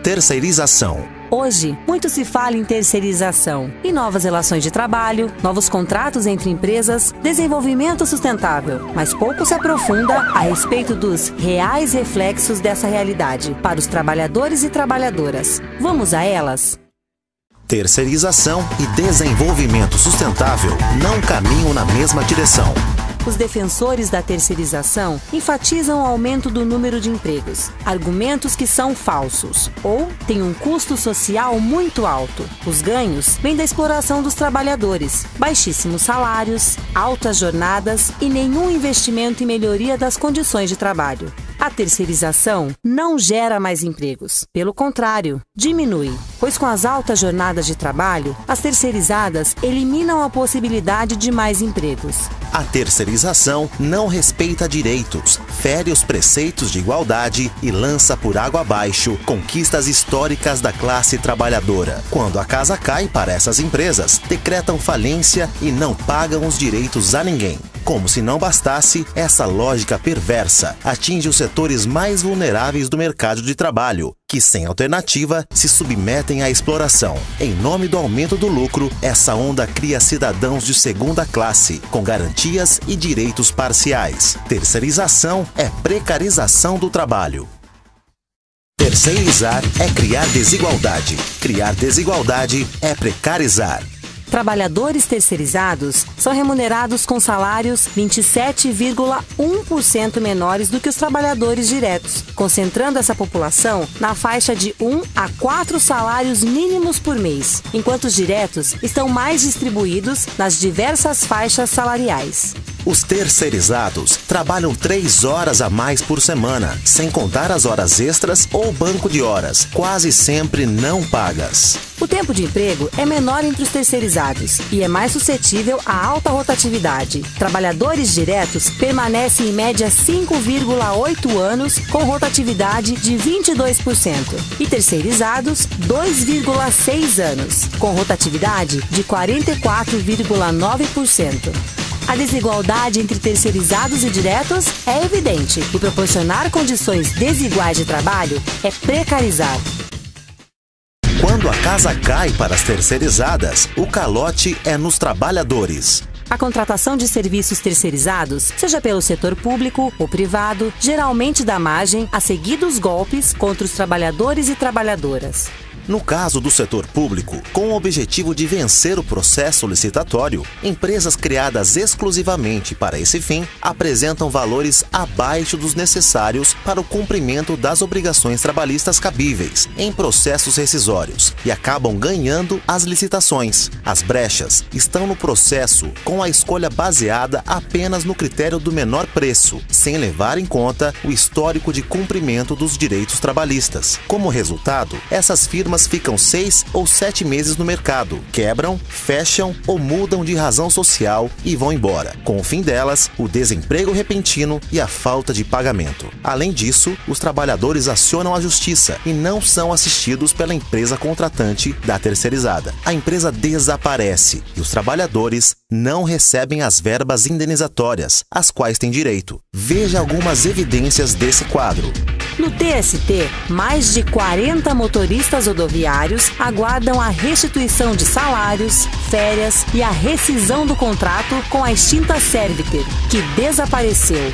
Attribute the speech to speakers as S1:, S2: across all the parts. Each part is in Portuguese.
S1: terceirização.
S2: Hoje, muito se fala em terceirização, em novas relações de trabalho, novos contratos entre empresas, desenvolvimento sustentável, mas pouco se aprofunda a respeito dos reais reflexos dessa realidade para os trabalhadores e trabalhadoras. Vamos a elas?
S1: Terceirização e desenvolvimento sustentável não caminham na mesma direção.
S2: Os defensores da terceirização enfatizam o aumento do número de empregos, argumentos que são falsos ou têm um custo social muito alto. Os ganhos vêm da exploração dos trabalhadores, baixíssimos salários, altas jornadas e nenhum investimento em melhoria das condições de trabalho. A terceirização não gera mais empregos. Pelo contrário, diminui, pois com as altas jornadas de trabalho, as terceirizadas eliminam a possibilidade de mais empregos.
S1: A terceirização não respeita direitos, fere os preceitos de igualdade e lança por água abaixo conquistas históricas da classe trabalhadora. Quando a casa cai para essas empresas, decretam falência e não pagam os direitos a ninguém. Como se não bastasse, essa lógica perversa atinge os setores mais vulneráveis do mercado de trabalho, que sem alternativa se submetem à exploração. Em nome do aumento do lucro, essa onda cria cidadãos de segunda classe, com garantias e direitos parciais. Terceirização é precarização do trabalho. Terceirizar é criar desigualdade. Criar desigualdade é precarizar.
S2: Trabalhadores terceirizados são remunerados com salários 27,1% menores do que os trabalhadores diretos, concentrando essa população na faixa de 1 a 4 salários mínimos por mês, enquanto os diretos estão mais distribuídos nas diversas faixas salariais.
S1: Os terceirizados trabalham 3 horas a mais por semana, sem contar as horas extras ou banco de horas, quase sempre não pagas.
S2: O tempo de emprego é menor entre os terceirizados e é mais suscetível à alta rotatividade. Trabalhadores diretos permanecem em média 5,8 anos com rotatividade de 22% e terceirizados 2,6 anos, com rotatividade de 44,9%. A desigualdade entre terceirizados e diretos é evidente e proporcionar condições desiguais de trabalho é precarizar.
S1: Quando a casa cai para as terceirizadas, o calote é nos trabalhadores.
S2: A contratação de serviços terceirizados, seja pelo setor público ou privado, geralmente dá margem a seguidos golpes contra os trabalhadores e trabalhadoras.
S1: No caso do setor público, com o objetivo de vencer o processo licitatório, empresas criadas exclusivamente para esse fim apresentam valores abaixo dos necessários para o cumprimento das obrigações trabalhistas cabíveis em processos rescisórios e acabam ganhando as licitações. As brechas estão no processo com a escolha baseada apenas no critério do menor preço, sem levar em conta o histórico de cumprimento dos direitos trabalhistas. Como resultado, essas firmas ficam 6 ou 7 meses no mercado, quebram, fecham ou mudam de razão social e vão embora. Com o fim delas, o desemprego repentino e a falta de pagamento. Além disso, os trabalhadores acionam a justiça e não são assistidos pela empresa contratante da terceirizada. A empresa desaparece e os trabalhadores não recebem as verbas indenizatórias, às quais têm direito. Veja algumas evidências desse quadro.
S2: No TST, mais de 40 motoristas rodoviários aguardam a restituição de salários, férias e a rescisão do contrato com a extinta Serviter, que desapareceu.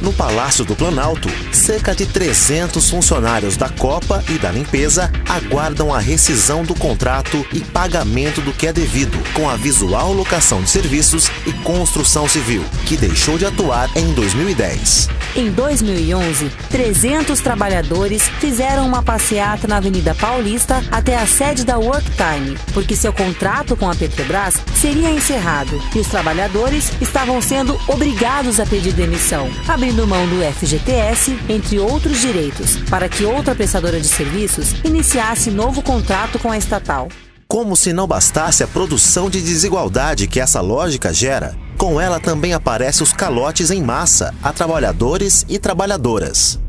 S1: No Palácio do Planalto, cerca de 300 funcionários da Copa e da Limpeza aguardam a rescisão do contrato e pagamento do que é devido, com a Visual Locação de Serviços e Construção Civil, que deixou de atuar em 2010.
S2: Em 2011, 300 trabalhadores fizeram uma passeata na Avenida Paulista até a sede da Worktime, porque seu contrato com a Petrobras seria encerrado e os trabalhadores estavam sendo obrigados a pedir demissão, abrindo mão do FGTS, entre outros direitos, para que outra prestadora de serviços iniciasse novo contrato com a estatal.
S1: Como se não bastasse a produção de desigualdade que essa lógica gera, com ela também aparecem os calotes em massa a trabalhadores e trabalhadoras.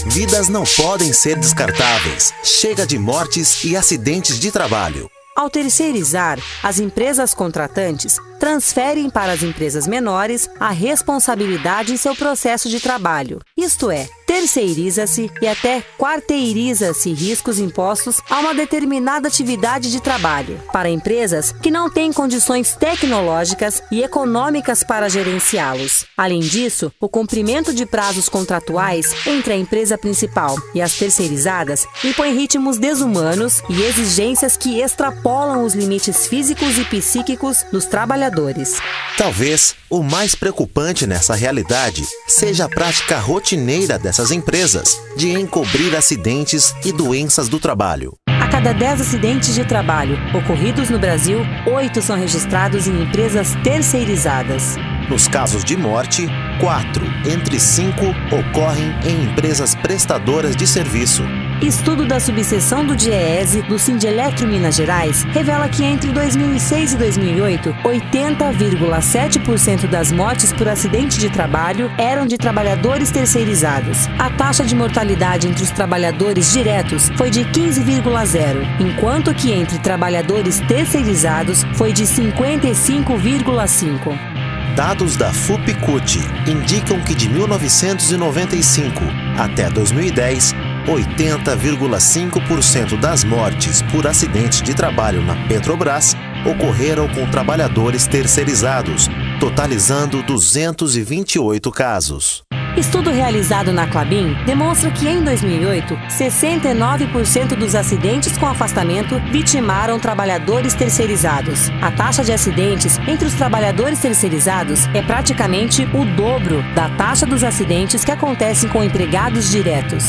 S1: Vidas não podem ser descartáveis. Chega de mortes e acidentes de trabalho.
S2: Ao terceirizar, as empresas contratantes transferem para as empresas menores a responsabilidade em seu processo de trabalho. Isto é, terceiriza-se e até quarteiriza-se riscos impostos a uma determinada atividade de trabalho para empresas que não têm condições tecnológicas e econômicas para gerenciá-los. Além disso, o cumprimento de prazos contratuais entre a empresa principal e as terceirizadas impõe ritmos desumanos e exigências que extrapolam os limites físicos e psíquicos dos trabalhadores.
S1: Talvez o mais preocupante nessa realidade seja a prática rotineira dessas empresas de encobrir acidentes e doenças do trabalho.
S2: A cada 10 acidentes de trabalho ocorridos no Brasil, 8 são registrados em empresas terceirizadas.
S1: Nos casos de morte, 4 entre 5 ocorrem em empresas prestadoras de serviço.
S2: Estudo da subseção do DIEESE do Sindeletro Minas Gerais revela que entre 2006 e 2008, 80,7% das mortes por acidente de trabalho eram de trabalhadores terceirizados. A taxa de mortalidade entre os trabalhadores diretos foi de 15,0%, enquanto que entre trabalhadores terceirizados foi de 55,5%.
S1: Dados da FUPCUT indicam que de 1995 até 2010, 80,5% das mortes por acidentes de trabalho na Petrobras ocorreram com trabalhadores terceirizados, totalizando 228 casos.
S2: Estudo realizado na Klabin demonstra que em 2008, 69% dos acidentes com afastamento vitimaram trabalhadores terceirizados. A taxa de acidentes entre os trabalhadores terceirizados é praticamente o dobro da taxa dos acidentes que acontecem com empregados diretos.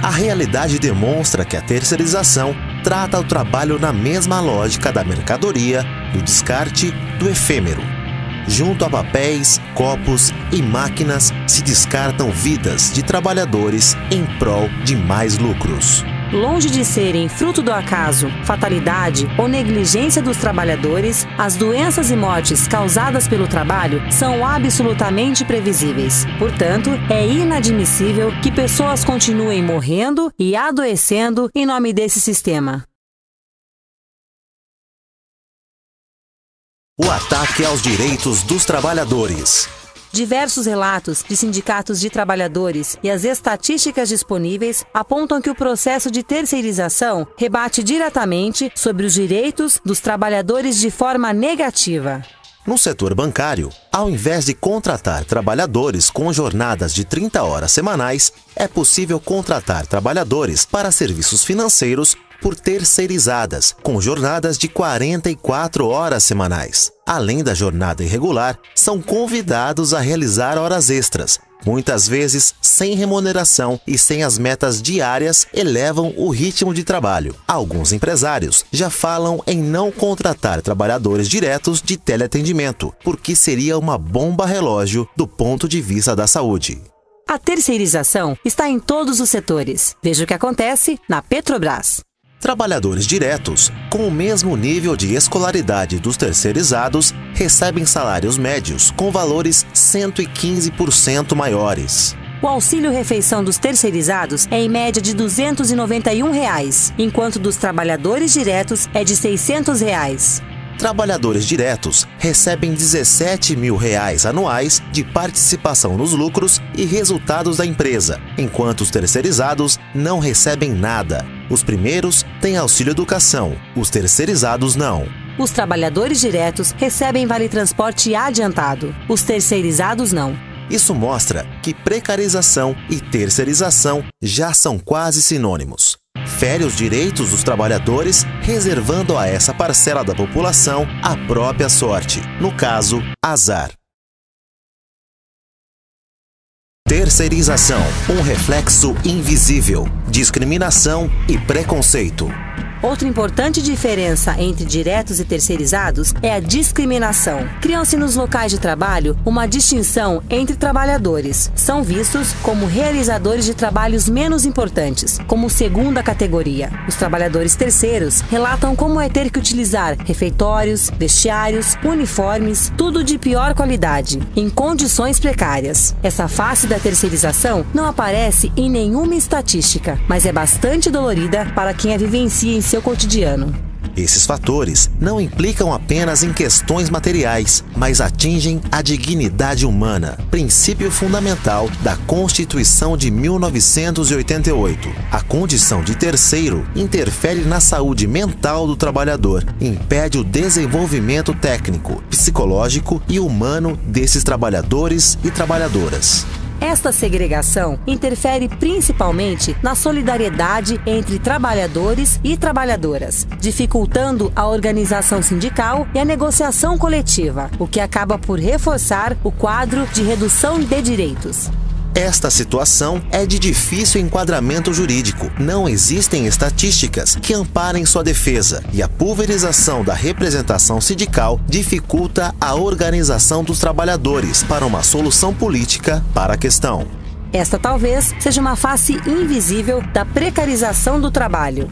S1: A realidade demonstra que a terceirização trata o trabalho na mesma lógica da mercadoria, do descarte, do efêmero. Junto a papéis, copos e máquinas se descartam vidas de trabalhadores em prol de mais lucros.
S2: Longe de serem fruto do acaso, fatalidade ou negligência dos trabalhadores, as doenças e mortes causadas pelo trabalho são absolutamente previsíveis. Portanto, é inadmissível que pessoas continuem morrendo e adoecendo em nome desse sistema.
S1: O ataque aos direitos dos trabalhadores.
S2: Diversos relatos de sindicatos de trabalhadores e as estatísticas disponíveis apontam que o processo de terceirização rebate diretamente sobre os direitos dos trabalhadores de forma negativa.
S1: No setor bancário, ao invés de contratar trabalhadores com jornadas de 30 horas semanais, é possível contratar trabalhadores para serviços financeiros por terceirizadas, com jornadas de 44 horas semanais. Além da jornada irregular, são convidados a realizar horas extras. Muitas vezes, sem remuneração e sem as metas diárias, elevam o ritmo de trabalho. Alguns empresários já falam em não contratar trabalhadores diretos de teleatendimento, porque seria uma bomba relógio do ponto de vista da saúde.
S2: A terceirização está em todos os setores. Veja o que acontece na Petrobras.
S1: Trabalhadores diretos, com o mesmo nível de escolaridade dos terceirizados, recebem salários médios com valores 115% maiores.
S2: O auxílio-refeição dos terceirizados é em média de R$ 291, enquanto dos trabalhadores diretos é de R$ 600.
S1: Trabalhadores diretos recebem R$ 17 mil anuais de participação nos lucros e resultados da empresa, enquanto os terceirizados não recebem nada. Os primeiros têm auxílio educação, os terceirizados não.
S2: Os trabalhadores diretos recebem vale-transporte adiantado, os terceirizados não.
S1: Isso mostra que precarização e terceirização já são quase sinônimos. Fere os direitos dos trabalhadores, reservando a essa parcela da população a própria sorte, no caso, azar. Terceirização, um reflexo invisível, discriminação e preconceito.
S2: Outra importante diferença entre diretos e terceirizados é a discriminação. Criam-se nos locais de trabalho uma distinção entre trabalhadores. São vistos como realizadores de trabalhos menos importantes, como segunda categoria. Os trabalhadores terceiros relatam como é ter que utilizar refeitórios, vestiários, uniformes, tudo de pior qualidade, em condições precárias. Essa face da terceirização não aparece em nenhuma estatística, mas é bastante dolorida para quem a vivencia em seu cotidiano.
S1: Esses fatores não implicam apenas em questões materiais, mas atingem a dignidade humana, princípio fundamental da Constituição de 1988. A condição de terceiro interfere na saúde mental do trabalhador, impede o desenvolvimento técnico, psicológico e humano desses trabalhadores e trabalhadoras.
S2: Esta segregação interfere principalmente na solidariedade entre trabalhadores e trabalhadoras, dificultando a organização sindical e a negociação coletiva, o que acaba por reforçar o quadro de redução de direitos.
S1: Esta situação é de difícil enquadramento jurídico. Não existem estatísticas que amparem sua defesa e a pulverização da representação sindical dificulta a organização dos trabalhadores para uma solução política para a questão.
S2: Esta talvez seja uma face invisível da precarização do trabalho.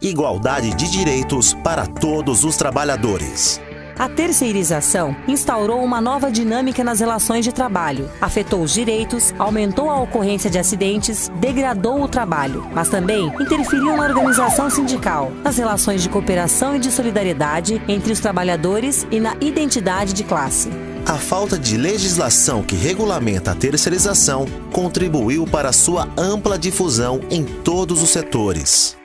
S1: Igualdade de direitos para todos os trabalhadores.
S2: A terceirização instaurou uma nova dinâmica nas relações de trabalho, afetou os direitos, aumentou a ocorrência de acidentes, degradou o trabalho, mas também interferiu na organização sindical, nas relações de cooperação e de solidariedade entre os trabalhadores e na identidade de classe.
S1: A falta de legislação que regulamenta a terceirização contribuiu para sua ampla difusão em todos os setores.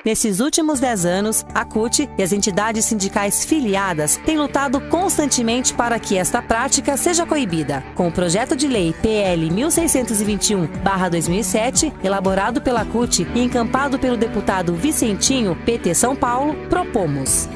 S2: Nesses últimos 10 anos, a CUT e as entidades sindicais filiadas têm lutado constantemente para que esta prática seja coibida. Com o projeto de lei PL 1621/2007, elaborado pela CUT e encampado pelo deputado Vicentinho, PT São Paulo, propomos: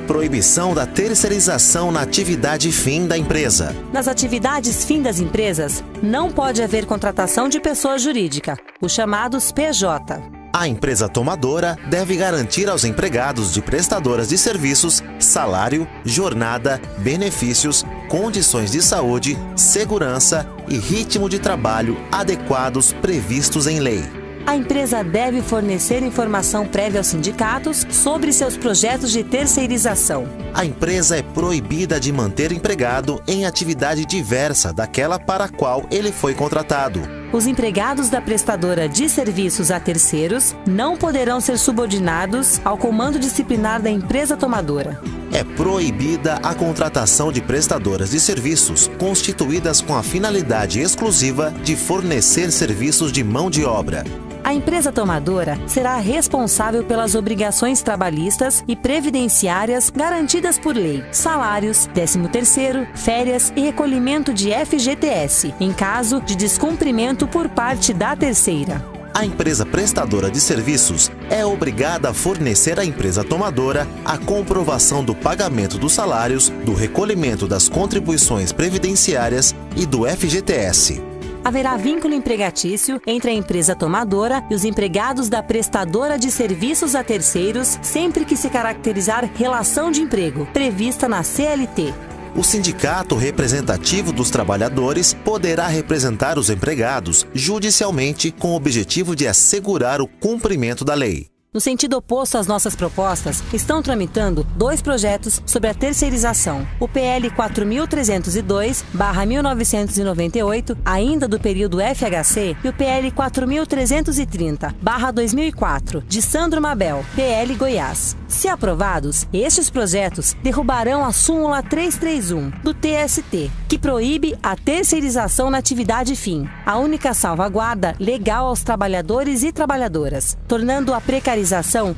S1: proibição da terceirização na atividade fim da empresa.
S2: Nas atividades fim das empresas, não pode haver contratação de pessoa jurídica, os chamados PJ.
S1: A empresa tomadora deve garantir aos empregados de prestadoras de serviços salário, jornada, benefícios, condições de saúde, segurança e ritmo de trabalho adequados previstos em lei.
S2: A empresa deve fornecer informação prévia aos sindicatos sobre seus projetos de terceirização.
S1: A empresa é proibida de manter empregado em atividade diversa daquela para a qual ele foi contratado.
S2: Os empregados da prestadora de serviços a terceiros não poderão ser subordinados ao comando disciplinar da empresa tomadora.
S1: É proibida a contratação de prestadoras de serviços constituídas com a finalidade exclusiva de fornecer serviços de mão de obra.
S2: A empresa tomadora será responsável pelas obrigações trabalhistas e previdenciárias garantidas por lei, salários, 13º, férias e recolhimento de FGTS, em caso de descumprimento por parte da terceira.
S1: A empresa prestadora de serviços é obrigada a fornecer à empresa tomadora a comprovação do pagamento dos salários, do recolhimento das contribuições previdenciárias e do FGTS.
S2: Haverá vínculo empregatício entre a empresa tomadora e os empregados da prestadora de serviços a terceiros, sempre que se caracterizar relação de emprego, prevista na CLT.
S1: O sindicato representativo dos trabalhadores poderá representar os empregados judicialmente com o objetivo de assegurar o cumprimento da lei.
S2: No sentido oposto às nossas propostas, estão tramitando 2 projetos sobre a terceirização. O PL 4.302/1998, ainda do período FHC, e o PL 4.330/2004, de Sandro Mabel, PL Goiás. Se aprovados, estes projetos derrubarão a súmula 331 do TST, que proíbe a terceirização na atividade fim, a única salvaguarda legal aos trabalhadores e trabalhadoras, tornando a precarização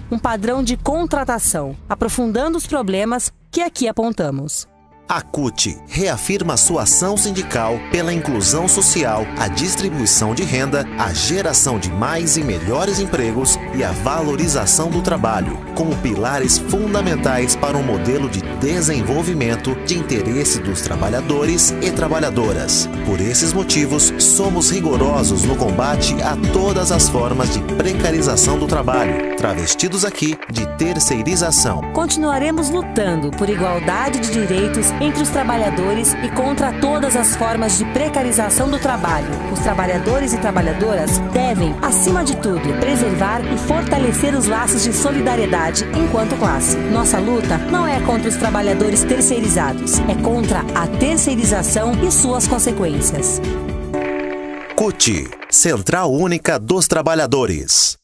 S2: um padrão de contratação, aprofundando os problemas que aqui apontamos.
S1: A CUT reafirma sua ação sindical pela inclusão social, a distribuição de renda, a geração de mais e melhores empregos e a valorização do trabalho, como pilares fundamentais para um modelo de desenvolvimento de interesse dos trabalhadores e trabalhadoras. Por esses motivos, somos rigorosos no combate a todas as formas de precarização do trabalho, travestidos aqui de terceirização.
S2: Continuaremos lutando por igualdade de direitos entre os trabalhadores e contra todas as formas de precarização do trabalho. Os trabalhadores e trabalhadoras devem, acima de tudo, preservar e fortalecer os laços de solidariedade enquanto classe. Nossa luta não é contra os trabalhadores terceirizados, é contra a terceirização e suas consequências.
S1: CUT, Central Única dos Trabalhadores.